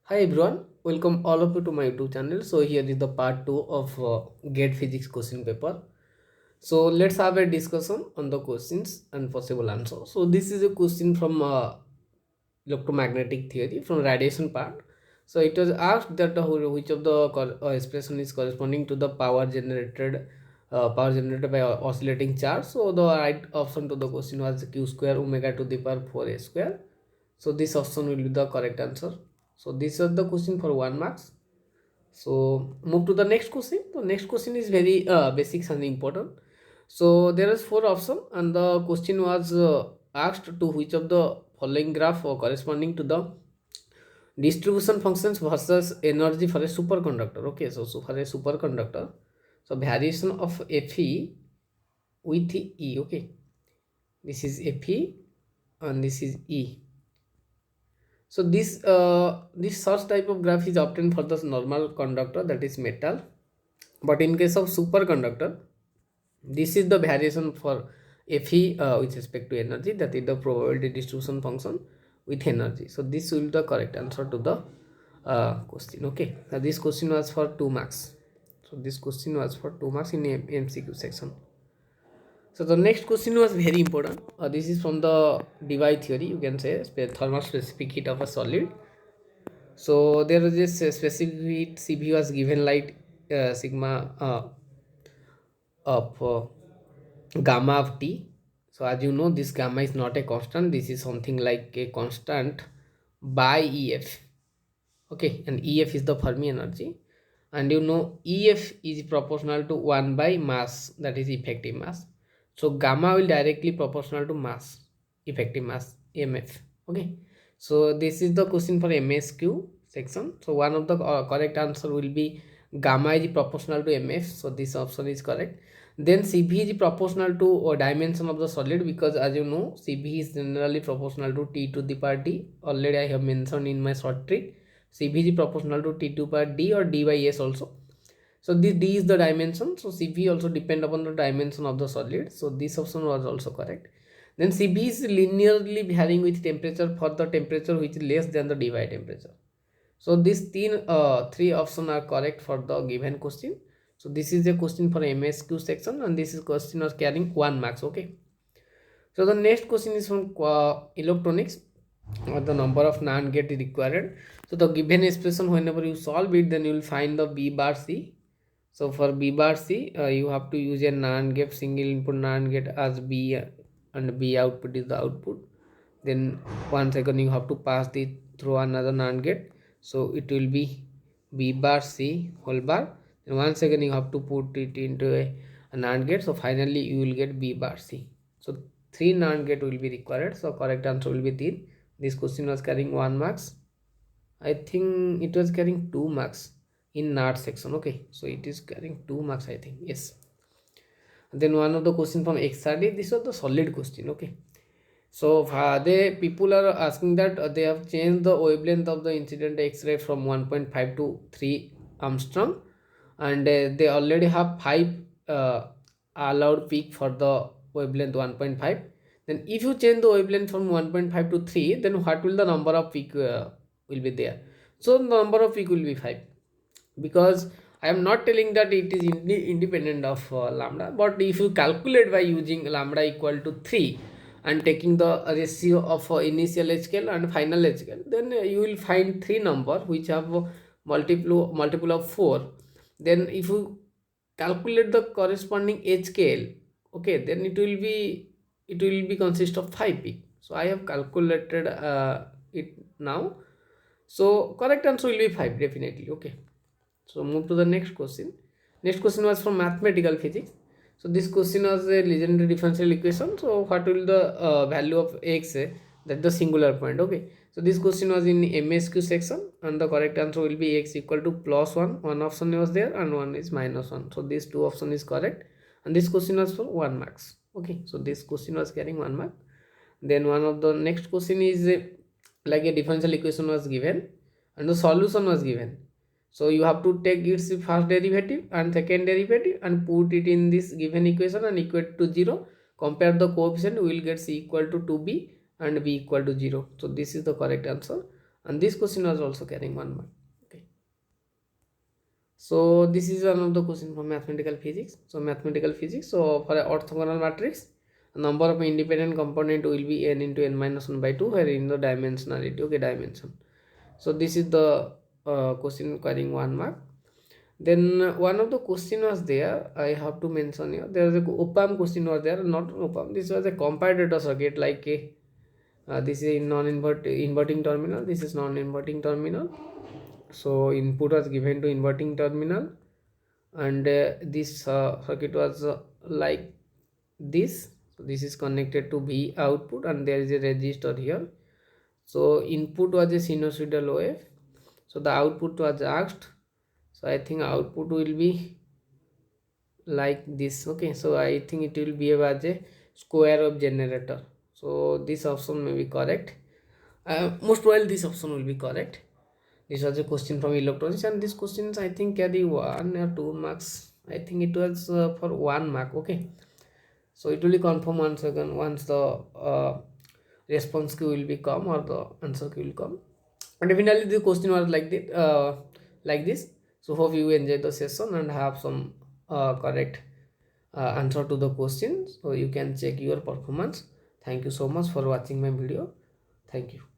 Hi everyone, welcome all of you to my YouTube channel. So here is the part 2 of GATE physics question paper. So let's have a discussion on the questions and possible answers. So this is a question from electromagnetic theory from radiation part. So it was asked that which of the expression is corresponding to the power generated by oscillating charge. So the right option to the question was q square omega to the power 4a square. So this option will be the correct answer. So this is the question for 1 marks. So move to the next question. The next question is very basic and important. So there is four option and the question was asked to which of the following graph or corresponding to the distribution functions versus energy for a superconductor. Okay, so for a superconductor, so variation of Fe with E. Okay, this is Fe and this is E. So this such type of graph is obtained for the normal conductor, that is metal, but in case of superconductor, this is the variation for Fe with respect to energy, that is the probability distribution function with energy. So this will be the correct answer to the question. Okay, now this question was for 2 marks. So this question was for 2 marks in MCQ section. So the next question was very important. This is from the Debye theory, you can say thermal specific heat of a solid. So there is this specific heat Cv was given like sigma of gamma of T. So as you know, this gamma is not a constant. This is something like a constant by EF. Okay, and EF is the Fermi energy, and you know EF is proportional to 1 by mass, that is effective mass. So gamma will directly proportional to mass, effective mass, MF. Okay, so this is the question for MSQ section. So one of the correct answer will be gamma is proportional to MF, so this option is correct. Then Cv is proportional to dimension of the solid, because as you know Cv is generally proportional to T to the power D. Already I have mentioned in my short trick. Cv is proportional to T2 power D or D by S also. So this D is the dimension. So Cv also depend upon the dimension of the solid. So this option was also correct. Then Cv is linearly varying with temperature for the temperature which is less than the Dy temperature. So these three options are correct for the given question. So this is a question for MSQ section, and this is question was carrying 1 marks. Okay. So the next question is from electronics. The number of NAND gate is required. So the given expression, whenever you solve it, then you will find the B bar C. So for B bar C, you have to use a NAND gate, single input NAND gate as B, and B output is the output. Then once again you have to pass it through another NAND gate. So it will be B bar C whole bar. And once again you have to put it into a NAND gate. So finally you will get B bar C. So three NAND gate will be required. So correct answer will be 3. This question was carrying 1 marks. I think it was carrying 2 marks in NAT section. Okay, so it is carrying 2 marks, I think. Yes. And then one of the question from XRD. This was the solid question. Okay. So they people are asking that they have changed the wavelength of the incident X-ray from 1.5 to 3 Armstrong, and they already have 5 allowed peak for the wavelength 1.5. Then if you change the wavelength from 1.5 to 3, then what will the number of peak will be there? So the number of peak will be 5, because I am not telling that it is independent of lambda, but if you calculate by using lambda equal to 3 and taking the ratio of initial H scale and final H scale, then you will find three number which have multiple of 4. Then if you calculate the corresponding H scale, okay, then it will be consist of 5 peak. So I have calculated it now. So correct answer will be 5 definitely. Okay, so move to the next question. Next question was from mathematical physics. So this question was a legendary differential equation. So what will the value of x, that the singular point? Okay, so this question was in MSQ section, and the correct answer will be x equal to plus 1. One option was there and one is minus 1. So these two option is correct, and this question was for 1 marks. Okay, so this question was carrying 1 mark. Then one of the next question is like a differential equation was given and the solution was given. So you have to take its first derivative and second derivative and put it in this given equation and equate to 0. Compare the coefficient, we will get c equal to 2b and b equal to 0. So this is the correct answer. and this question was also carrying 1 mark. Okay, so this is one of the question from mathematical physics. So mathematical physics, so for an orthogonal matrix, number of independent component will be n into n minus 1 by 2, where in the dimensionality, okay, dimension. So this is the question carrying 1 mark. Then one of the question was there, I have to mention here, there was a op-amp question was there, not op-amp, this was a compared data circuit, like a this is inverting terminal, this is non-inverting terminal. So input was given to inverting terminal, and this circuit was like this. So this is connected to V output, and there is a resistor here. So input was a sinusoidal wave, so the output was asked. So I think output will be like this. Okay, so I think it will behave as a square of generator. So this option may be correct. Most probably this option will be correct. This was a question from electronics, and these questions I think carry 1 or 2 marks. I think it was for 1 mark. Okay, so it will be confirmed once again once the response queue will be come, or the answer queue will come. And definitely the question was like this. So hope you enjoy the session and have some correct answer to the question, so you can check your performance. Thank you so much for watching my video. Thank you.